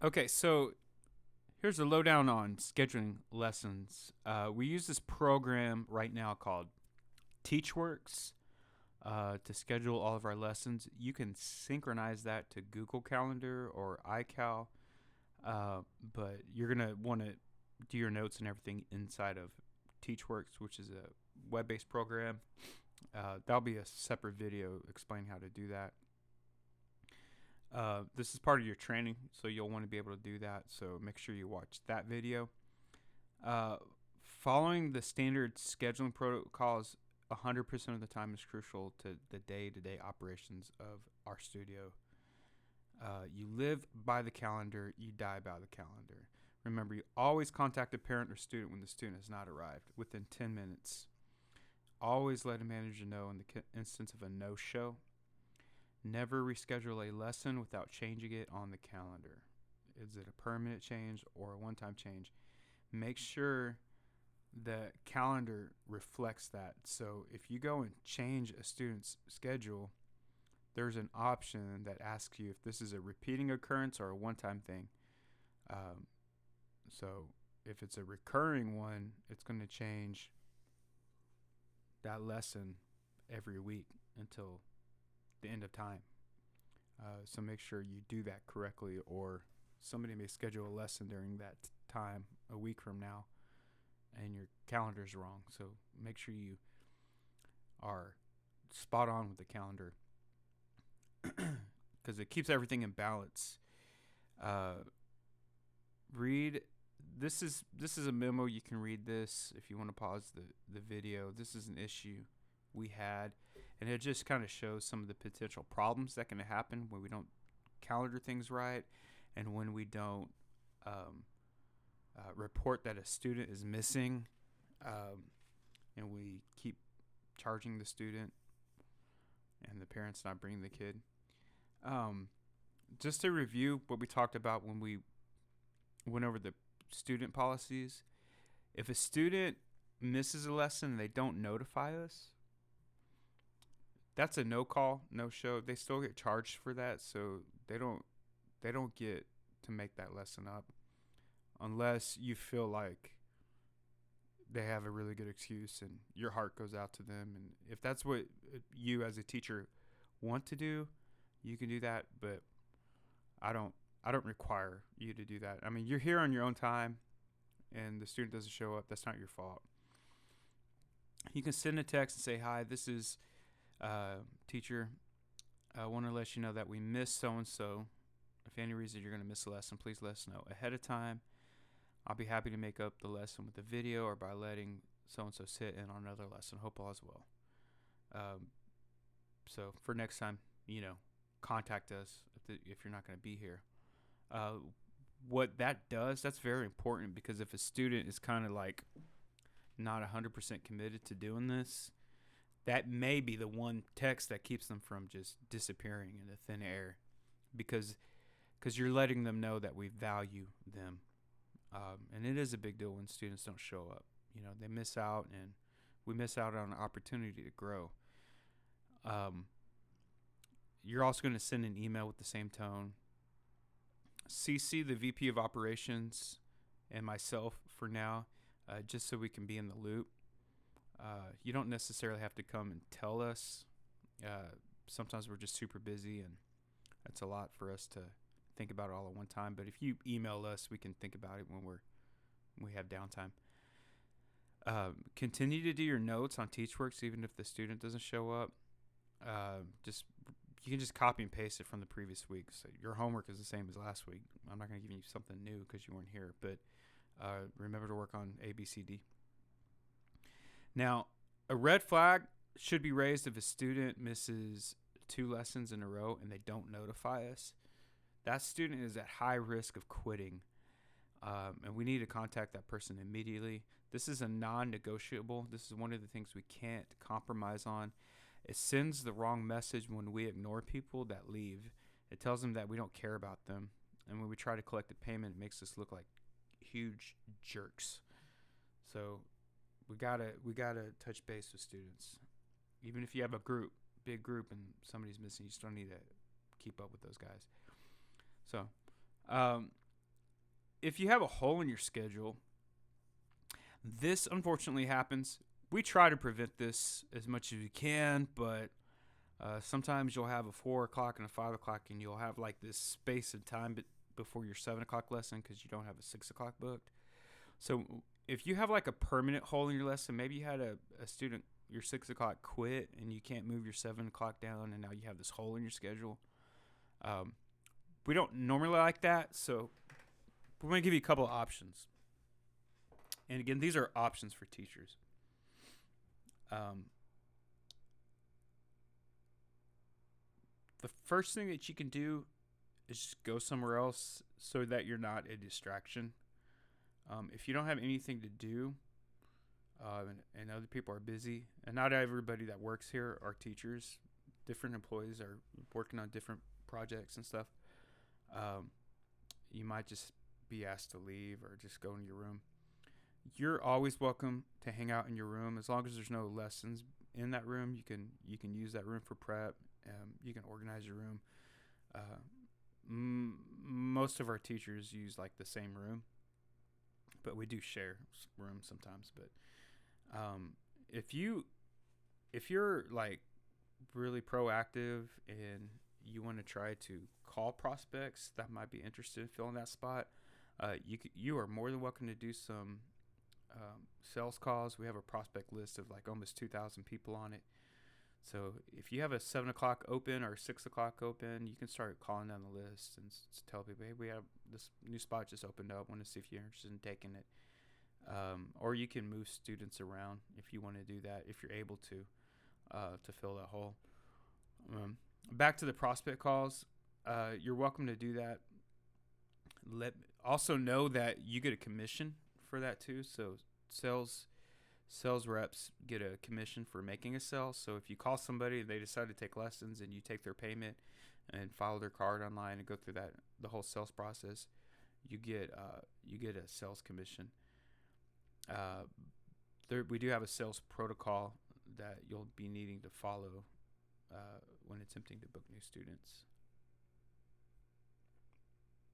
Okay, so here's a lowdown on scheduling lessons. We use this program right now called TeachWorks to schedule all of our lessons. You can synchronize that to Google Calendar or iCal, but you're going to want to do your notes and everything inside of TeachWorks, which is a web-based program. That'll be a separate video explaining how to do that. This is part of your training, so you'll want to be able to do that. So make sure you watch that video. Uh, Following the standard scheduling protocols 100% of the time is crucial to the day-to-day operations of our studio. You live by the calendar, you die by the calendar. Remember, you always contact a parent or student when the student has not arrived within 10 minutes. Always let a manager know in the instance of a no-show. Never reschedule a lesson without changing it on the calendar. Is it a permanent change or a one-time change? Make sure the calendar reflects that. So if you go and change a student's schedule, there's an option that asks you if this is a repeating occurrence or a one-time thing. So if it's a recurring one, it's going to change that lesson every week until the end of time. So make sure you do that correctly, or somebody may schedule a lesson during that time a week from now and your calendar's wrong. So make sure you are spot on with the calendar because it keeps everything in balance. Read this is a memo. You can read this if you want to pause the video. This is an issue we had, and it just kind of shows some of the potential problems that can happen when we don't calendar things right, and when we don't report that a student is missing, and we keep charging the student and the parents not bringing the kid. Just to review what we talked about when we went over the student policies, if a student misses a lesson and they don't notify us, that's a no call, no show. They still get charged for that, so they don't get to make that lesson up unless you feel like they have a really good excuse and your heart goes out to them. And if that's what you as a teacher want to do, you can do that, but I don't require you to do that. I mean, you're here on your own time and the student doesn't show up, that's not your fault. You can send a text and say, "Hi, this is teacher. I want to let you know that we missed so-and-so. If any reason you're going to miss a lesson, please let us know ahead of time. I'll be happy to make up the lesson with a video or by letting so-and-so sit in on another lesson. Hope all is well." So for next time, contact us if you're not going to be here. What that does, that's very important, because if a student is kind of like not 100% committed to doing this, that may be the one text that keeps them from just disappearing into thin air, because you're letting them know that we value them. And it is a big deal when students don't show up. They miss out, and we miss out on an opportunity to grow. You're also going to send an email with the same tone. CC the VP of Operations and myself for now, just so we can be in the loop. You don't necessarily have to come and tell us. Sometimes we're just super busy, and that's a lot for us to think about it all at one time. But if you email us, we can think about it when we have downtime. Continue to do your notes on TeachWorks even if the student doesn't show up. You can just copy and paste it from the previous week. So your homework is the same as last week. I'm not going to give you something new because you weren't here, but remember to work on A, B, C, D. Now, a red flag should be raised if a student misses 2 lessons in a row and they don't notify us. That student is at high risk of quitting, and we need to contact that person immediately. This is a non-negotiable. This is one of the things we can't compromise on. It sends the wrong message when we ignore people that leave. It tells them that we don't care about them, and when we try to collect the payment, it makes us look like huge jerks. So we gotta touch base with students. Even if you have a big group, and somebody's missing, you still need to keep up with those guys. So if you have a hole in your schedule, this unfortunately happens. We try to prevent this as much as we can, but sometimes you'll have a 4 o'clock and a 5 o'clock, and you'll have like this space of time before your 7 o'clock lesson because you don't have a 6 o'clock booked. So if you have like a permanent hole in your lesson, maybe you had a student, your 6 o'clock quit, and you can't move your 7 o'clock down, and now you have this hole in your schedule. We don't normally like that, so we're going to give you a couple of options. And again, these are options for teachers. The first thing that you can do is just go somewhere else so that you're not a distraction. If you don't have anything to do, and other people are busy, and not everybody that works here are teachers, different employees are working on different projects and stuff, you might just be asked to leave or just go in your room. You're always welcome to hang out in your room as long as there's no lessons in that room. You can use that room for prep. You can organize your room. Most of our teachers use like the same room, but we do share rooms sometimes. But if you're like really proactive and you want to try to call prospects that might be interested in filling that spot, you are more than welcome to do some sales calls. We have a prospect list of like almost 2,000 people on it. So if you have a 7 o'clock open or 6 o'clock open, you can start calling down the list and tell people, hey, we have this new spot just opened up. Want to see if you're interested in taking it. Or you can move students around if you want to do that, if you're able to fill that hole. Back to the prospect calls. You're welcome to do that. Also know that you get a commission for that too. So sales reps get a commission for making a sale. So if you call somebody and they decide to take lessons and you take their payment and file their card online and go through the whole sales process, you get a sales commission. We do have a sales protocol that you'll be needing to follow when attempting to book new students.